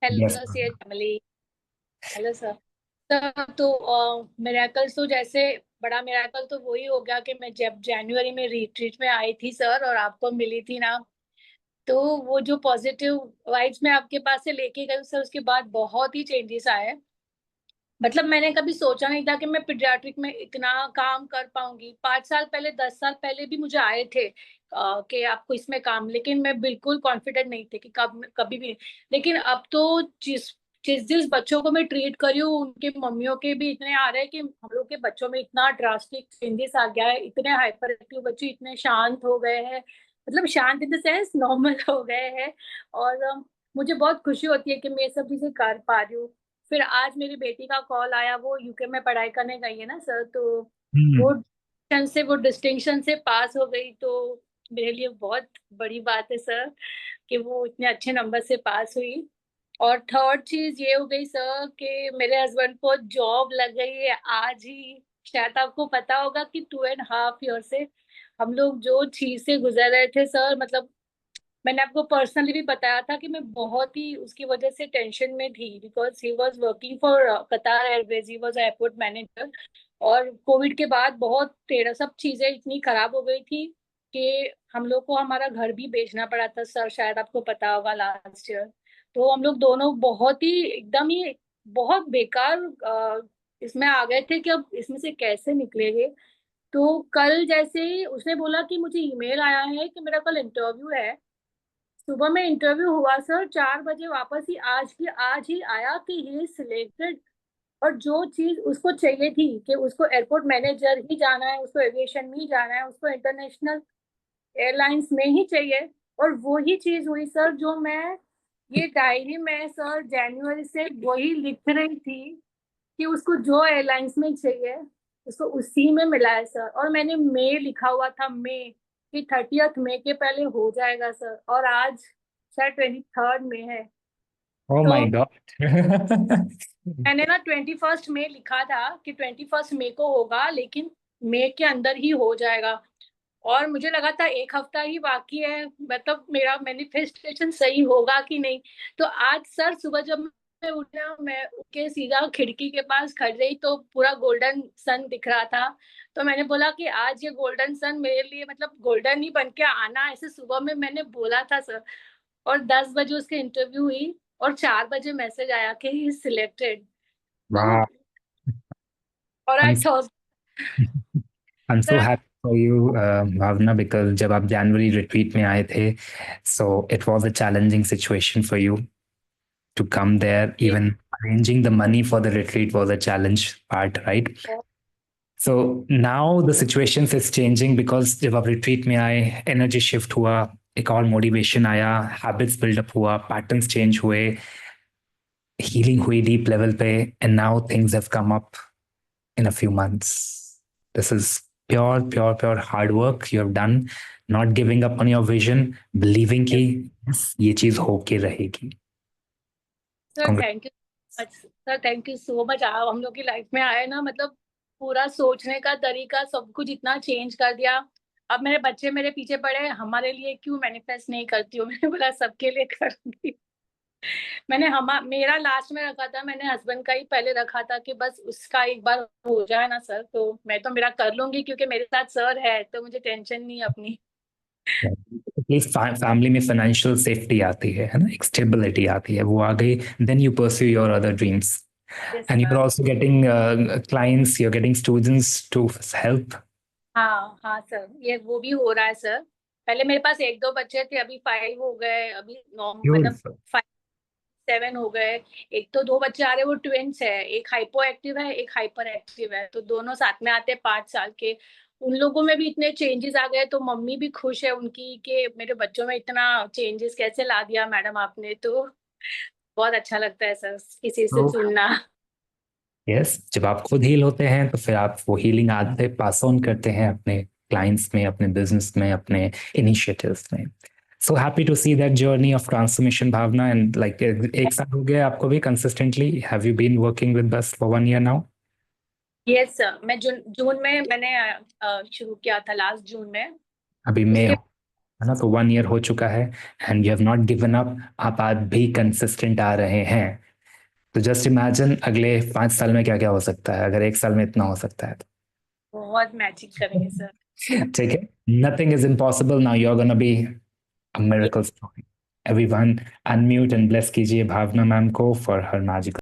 Yes, hello सी ma'am. Family. Hello sir. Sir तो miracle तो जैसे बड़ा मेराकल तो वही हो गया कि मैं जब जनवरी में रिट्रीट में आई थी सर और आपको मिली थी ना, तो वो जो पॉजिटिव वाइब्स मैं आपके पास से लेके गई सर, उसके बाद बहुत ही चेंजेस आए। मतलब मैंने कभी सोचा नहीं था कि मैं पीडियाट्रिक में इतना काम कर पाऊंगी। 5 साल पहले 10 साल पहले भी मुझे आए थे कि आपको इसमें काम, लेकिन मैं बिल्कुल कॉन्फिडेंट नहीं थे कि कभी भी। लेकिन अब तो जिस जिस जिस बच्चों को मैं ट्रीट करी हूँ उनके मम्मियों के भी इतने आ रहे हैं कि हम लोग के बच्चों में इतना ड्रास्टिक चेंजेस आ गया है, इतने हाइपर एक्टिव बच्चे इतने शांत हो गए हैं। मतलब शांत इन द सेंस नॉर्मल हो गए हैं। और मुझे बहुत खुशी होती है कि मैं ये सब चीजें कर पा रही हूँ। फिर आज मेरी बेटी का कॉल आया, वो यूके में पढ़ाई करने गई है ना सर, तो वो Hmm. डिस्टिंक्शन से पास हो गई। तो मेरे लिए बहुत बड़ी बात है सर कि वो इतने अच्छे नंबर से पास हुई। और थर्ड चीज ये हो गई सर कि मेरे हस्बैंड को जॉब लग गई है आज ही। शायद आपको पता होगा कि 2.5 ईयर से हम लोग जो चीज से गुजर रहे थे सर, मतलब मैंने आपको पर्सनली भी बताया था कि मैं बहुत ही उसकी वजह से टेंशन में थी, because he was working for Qatar Airways, he was airport manager. और कोविड के बाद बहुत तेरह सब चीजें इतनी खराब हो गई थी कि हम लोग को हमारा घर भी बेचना पड़ा था सर, शायद आपको पता होगा लास्ट ईयर। तो हम लोग दोनों बहुत ही एकदम ही बहुत बेकार इसमें आ गए थे कि अब इसमें से कैसे निकलेंगे। तो कल जैसे ही उसने बोला कि मुझे ईमेल आया है कि मेरा कल इंटरव्यू है, सुबह में इंटरव्यू हुआ सर, 4 बजे वापस ही आज की आज ही आया कि ही सिलेक्टेड। और जो चीज उसको चाहिए थी कि उसको एयरपोर्ट मैनेजर ही जाना है, उसको एविएशन में ही जाना है, उसको इंटरनेशनल एयरलाइंस में ही चाहिए, और वो ही चीज हुई सर। जो मैं ये डायरी में सर जनवरी से वही लिख रही थी कि उसको जो एयरलाइंस में चाहिए उसको उसी में मिला है सर। और मैंने मई लिखा हुआ था, मई कि 30 मई के पहले हो जाएगा सर, और आज शायद 23 मई है। Oh तो my God. मैंने ना 21 मई लिखा था कि 21 मई को होगा, लेकिन मई के अंदर ही हो जाएगा। और मुझे लगा था एक हफ्ता ही बाकी है, मतलब मेरा मैनिफेस्टेशन सही होगा कि नहीं। तो आज सर सुबह जब मैं उठा, मैं उठ के सीधा खिड़की के पास खड़ गई तो पूरा गोल्डन सन दिख रहा था। तो मैंने बोला कि आज ये गोल्डन सन मेरे लिए मतलब गोल्डन ही बन के आना, ऐसे सुबह में मैंने बोला था सर। और 10 बजे उसकी इंटरव्यू हुई और 4 बजे मैसेज आया कि ही सिलेक्टेड। तो Wow. और I'm आज Thursday I'm so sir. happy for you, Bhavna, because जब आप जनवरी रिट्रीट में आए थे, so it was a challenging situation for you to come there. ये Even arranging the money for the retreat was a challenge part, right? So now the situation is changing because जब आप retreat में आए, energy shift हुआ, एक और motivation आया, habits buildup हुआ, पैटर्न्स चेंज हुए, हीलिंग हुई डीप लेवल पे, and now things have come up in a few months. This is pure hard work you have done, not giving up on your vision, believing कि yes, ये चीज होके रहेगी. Sir Congrats. Thank you much. Sir thank you so much. आप हम लोग की life में आए ना, मतलब पूरा सोचने का तरीका सब कुछ इतना चेंज कर दिया। अब मेरे बच्चे मेरे पीछे पड़े हैं, हमारे लिए क्यों मैनिफेस्ट नहीं करती हूँ मैंने बोला सबके लिए करूंगी। मैंने हम मेरा लास्ट में रखा था, मैंने हस्बैंड का ही पहले रखा था कि बस उसका एक बार हो जाए ना सर, तो मैं तो मेरा कर लूंगी क्योंकि मेरे साथ सर है तो मुझे टेंशन नहीं है अपनी। एटलीस्ट फैमिली में फाइनेंशियल सेफ्टी आती है ना, एक स्टेबिलिटी आती है, वो आ गई. Then you pursue your other dreams yes and you're sir. also getting clients, you're getting students to help. हाँ हाँ सर, ये वो भी हो रहा है सर। पहले मेरे पास एक दो बच्चे थे, अभी 5 हो गए, अभी नौ मतलब Beautiful. 5 7 हो गए। एक तो दो बच्चे आ रहे, वो ट्विंस है, एक हाइपो एक्टिव है एक हाइपर एक्टिव है, तो दोनों साथ में आते हैं 5 साल के। उन लोगों में भी इतने चेंजेस आ गए, तो मम्मी भी खुश है उनकी कि मेरे बच्चों में इतना चेंजेस कैसे ला दिया मैडम आपने। तो बहुत अच्छा लगता है सर किसी से So सुनना। यस, जब आप खुद हील होते हैं तो फिर आप वो हीलिंग आदतें पास ऑन करते हैं अपने क्लाइंट्स में, अपने बिजनेस में, अपने इनिशिएटिव्स में. So happy to see that journey of transformation, Bhavna. And like एक साल हो गया आपको भी consistently. Have you been working with us for 1 year now? Yes sir, मैं जून जून में मैंने शुरू किया था, लास्ट जून में। अभी मई उसके हो. है ना। तो 1 year हो चुका है and you have not given up, आप आज भी कंसिस्टेंट आ रहे हैं। तो जस्ट इमेजिन अगले 5 साल में क्या क्या हो सकता है, अगर 1 साल में इतना हो सकता है तो। बहुत मैजिक करेंगे सर। ठीक है, nothing is impossible, now you are gonna be a miracle story. Everyone unmute and bless कीजिए भावना मैम को फॉर हर मैजिकल